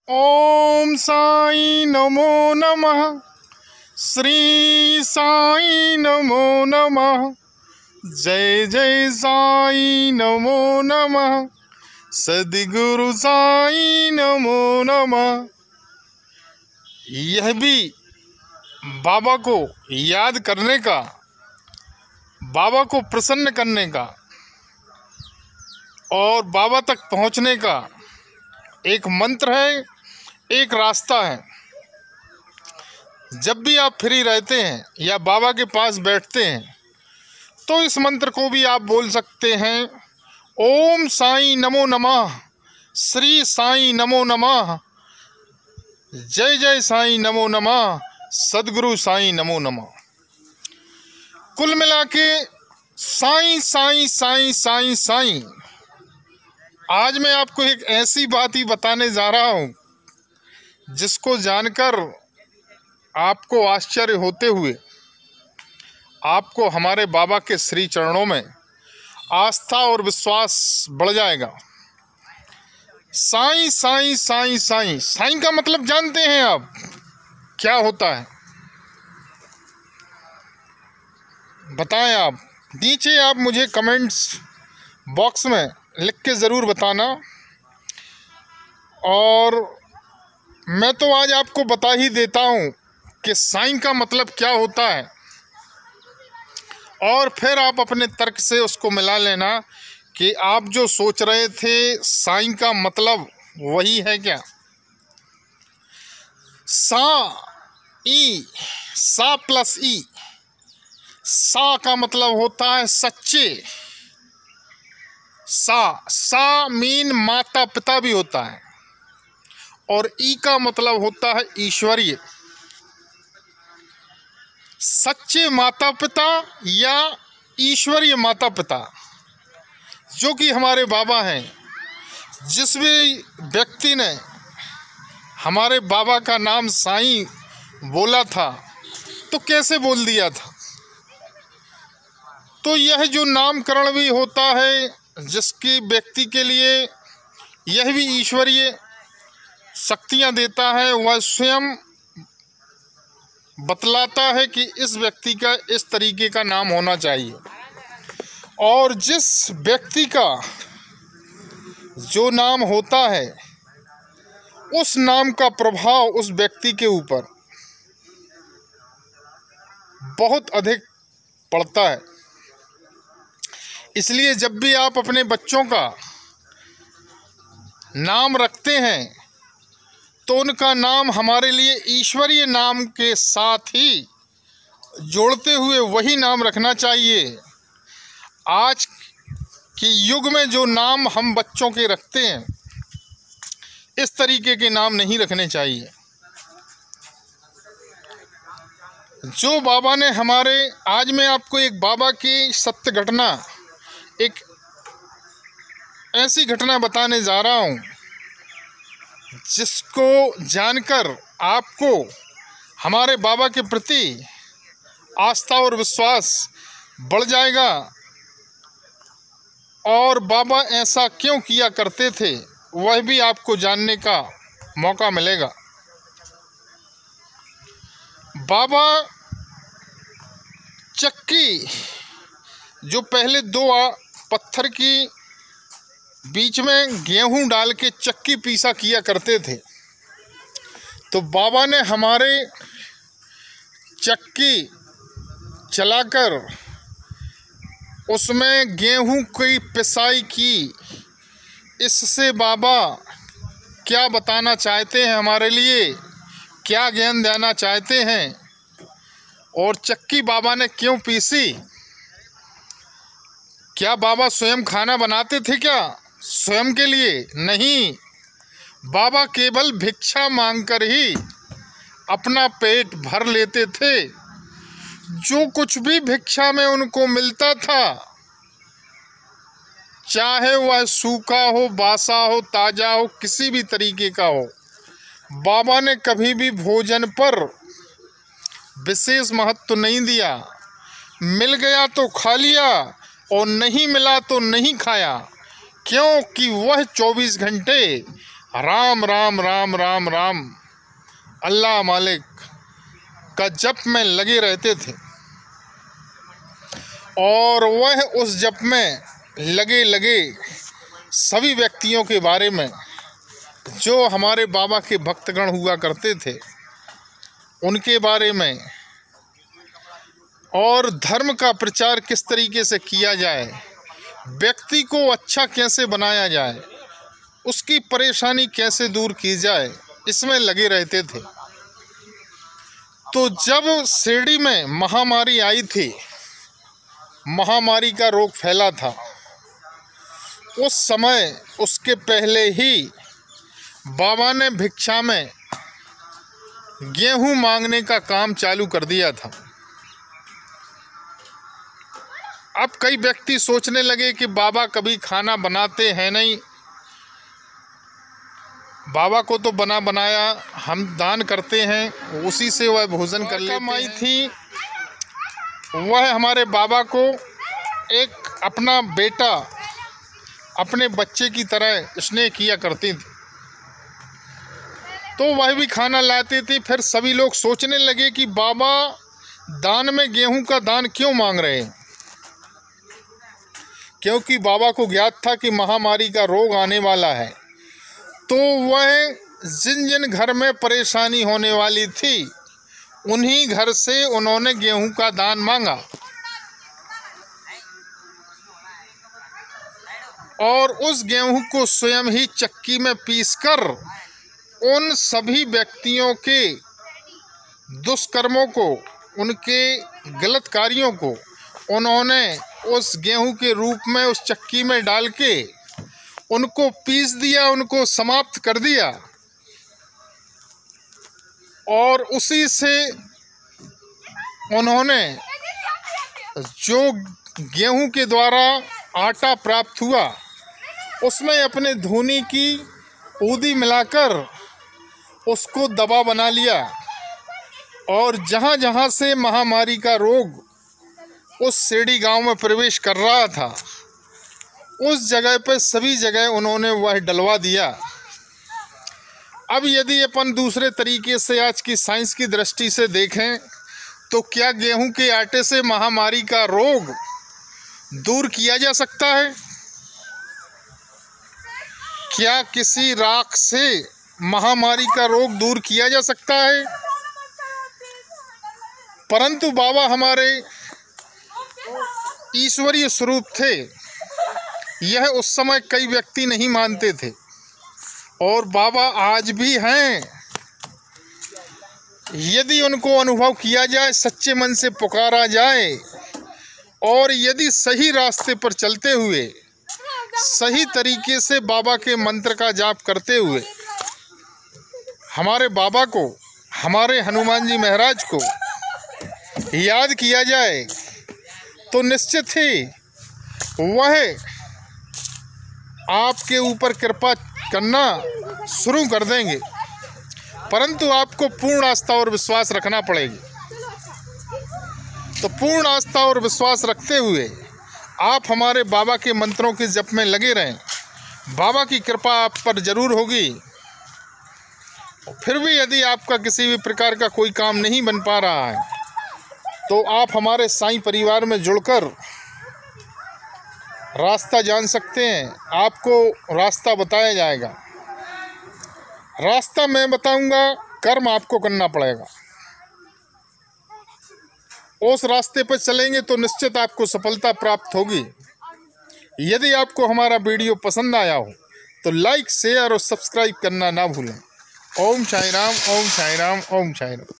ओम साई नमो नमः। श्री साई नमो नमः। जय जय साई नमो नमः। सद्गुरु साई नमो नमः। यह भी बाबा को याद करने का, बाबा को प्रसन्न करने का और बाबा तक पहुंचने का एक मंत्र है, एक रास्ता है। जब भी आप फ्री रहते हैं या बाबा के पास बैठते हैं तो इस मंत्र को भी आप बोल सकते हैं। ओम साई नमो नमः। श्री साई नमो नमः। जय जय साई नमो नमः। सद्गुरु साई नमो नमः। कुल मिला के साई साई साई साई साई। आज मैं आपको एक ऐसी बात ही बताने जा रहा हूँ जिसको जानकर आपको आश्चर्य होते हुए आपको हमारे बाबा के श्री चरणों में आस्था और विश्वास बढ़ जाएगा। साईं साईं साईं साईं। साईं का मतलब जानते हैं आप क्या होता है? बताएं आप। नीचे आप मुझे कमेंट्स बॉक्स में लिख के ज़रूर बताना। और मैं तो आज आपको बता ही देता हूँ कि साईं का मतलब क्या होता है, और फिर आप अपने तर्क से उसको मिला लेना कि आप जो सोच रहे थे साईं का मतलब वही है क्या। सा प्लस ई। सा का मतलब होता है सच्चे। सा मीन माता पिता भी होता है, और ई का मतलब होता है ईश्वरीय। सच्चे माता पिता या ईश्वरीय माता पिता जो कि हमारे बाबा हैं। जिस भी व्यक्ति ने हमारे बाबा का नाम साईं बोला था तो कैसे बोल दिया था? तो यह जो नामकरण भी होता है जिसकी व्यक्ति के लिए यह भी ईश्वरीय शक्तियाँ देता है, वह स्वयं बतलाता है कि इस व्यक्ति का इस तरीके का नाम होना चाहिए। और जिस व्यक्ति का जो नाम होता है उस नाम का प्रभाव उस व्यक्ति के ऊपर बहुत अधिक पड़ता है। इसलिए जब भी आप अपने बच्चों का नाम रखते हैं तो उनका नाम हमारे लिए ईश्वरीय नाम के साथ ही जोड़ते हुए वही नाम रखना चाहिए। आज के युग में जो नाम हम बच्चों के रखते हैं इस तरीके के नाम नहीं रखने चाहिए। जो बाबा ने हमारे, आज मैं आपको एक बाबा की सत्य घटना, एक ऐसी घटना बताने जा रहा हूँ जिसको जानकर आपको हमारे बाबा के प्रति आस्था और विश्वास बढ़ जाएगा। और बाबा ऐसा क्यों किया करते थे वह भी आपको जानने का मौका मिलेगा। बाबा चक्की, जो पहले दो पत्थर की बीच में गेहूं डाल के चक्की पीसा किया करते थे, तो बाबा ने हमारे चक्की चलाकर उसमें गेहूं की पिसाई की। इससे बाबा क्या बताना चाहते हैं हमारे लिए, क्या ज्ञान देना चाहते हैं, और चक्की बाबा ने क्यों पीसी? क्या बाबा स्वयं खाना बनाते थे क्या स्वयं के लिए? नहीं, बाबा केवल भिक्षा मांगकर ही अपना पेट भर लेते थे। जो कुछ भी भिक्षा में उनको मिलता था, चाहे वह सूखा हो, बासा हो, ताज़ा हो, किसी भी तरीके का हो, बाबा ने कभी भी भोजन पर विशेष महत्व नहीं दिया। मिल गया तो खा लिया और नहीं मिला तो नहीं खाया, क्योंकि वह 24 घंटे राम राम राम राम राम अल्लाह मालिक का जप में लगे रहते थे। और वह उस जप में लगे लगे सभी व्यक्तियों के बारे में, जो हमारे बाबा के भक्तगण हुआ करते थे, उनके बारे में, और धर्म का प्रचार किस तरीके से किया जाए, व्यक्ति को अच्छा कैसे बनाया जाए, उसकी परेशानी कैसे दूर की जाए, इसमें लगे रहते थे। तो जब शिरडी में महामारी आई थी, महामारी का रोग फैला था, उस समय उसके पहले ही बाबा ने भिक्षा में गेहूं मांगने का काम चालू कर दिया था। अब कई व्यक्ति सोचने लगे कि बाबा कभी खाना बनाते हैं नहीं, बाबा को तो बना बनाया हम दान करते हैं, उसी से वह भोजन कर लेते हैं। थी वह हमारे बाबा को एक अपना बेटा, अपने बच्चे की तरह स्नेह किया करती थी, तो वह भी खाना लाती थी। फिर सभी लोग सोचने लगे कि बाबा दान में गेहूं का दान क्यों मांग रहे हैं, क्योंकि बाबा को ज्ञात था कि महामारी का रोग आने वाला है। तो वह जिन जिन घर में परेशानी होने वाली थी, उन्हीं घर से उन्होंने गेहूं का दान मांगा, और उस गेहूं को स्वयं ही चक्की में पीसकर उन सभी व्यक्तियों के दुष्कर्मों को, उनके गलत कार्यों को उन्होंने उस गेहूं के रूप में उस चक्की में डाल के उनको पीस दिया, उनको समाप्त कर दिया। और उसी से उन्होंने जो गेहूं के द्वारा आटा प्राप्त हुआ, उसमें अपने धूनी की ऊदी मिलाकर उसको दवा बना लिया, और जहाँ जहाँ से महामारी का रोग उस शिरडी गांव में प्रवेश कर रहा था, उस जगह पर सभी जगह उन्होंने वह डलवा दिया। अब यदि अपन दूसरे तरीके से आज की साइंस की दृष्टि से देखें, तो क्या गेहूं के आटे से महामारी का रोग दूर किया जा सकता है? क्या किसी राख से महामारी का रोग दूर किया जा सकता है? परंतु बाबा हमारे ईश्वरीय स्वरूप थे, यह उस समय कई व्यक्ति नहीं मानते थे, और बाबा आज भी हैं। यदि उनको अनुभव किया जाए, सच्चे मन से पुकारा जाए, और यदि सही रास्ते पर चलते हुए, सही तरीके से बाबा के मंत्र का जाप करते हुए हमारे बाबा को, हमारे हनुमान जी महाराज को याद किया जाए, तो निश्चित ही वह आपके ऊपर कृपा करना शुरू कर देंगे। परंतु आपको पूर्ण आस्था और विश्वास रखना पड़ेगी। तो पूर्ण आस्था और विश्वास रखते हुए आप हमारे बाबा के मंत्रों के जप में लगे रहें, बाबा की कृपा आप पर जरूर होगी। फिर भी यदि आपका किसी भी प्रकार का कोई काम नहीं बन पा रहा है, तो आप हमारे साईं परिवार में जुड़कर रास्ता जान सकते हैं। आपको रास्ता बताया जाएगा, रास्ता मैं बताऊंगा, कर्म आपको करना पड़ेगा। उस रास्ते पर चलेंगे तो निश्चित आपको सफलता प्राप्त होगी। यदि आपको हमारा वीडियो पसंद आया हो तो लाइक, शेयर और सब्सक्राइब करना ना भूलें। ओम साईं राम, ओम साईं राम, ओम साईं राम।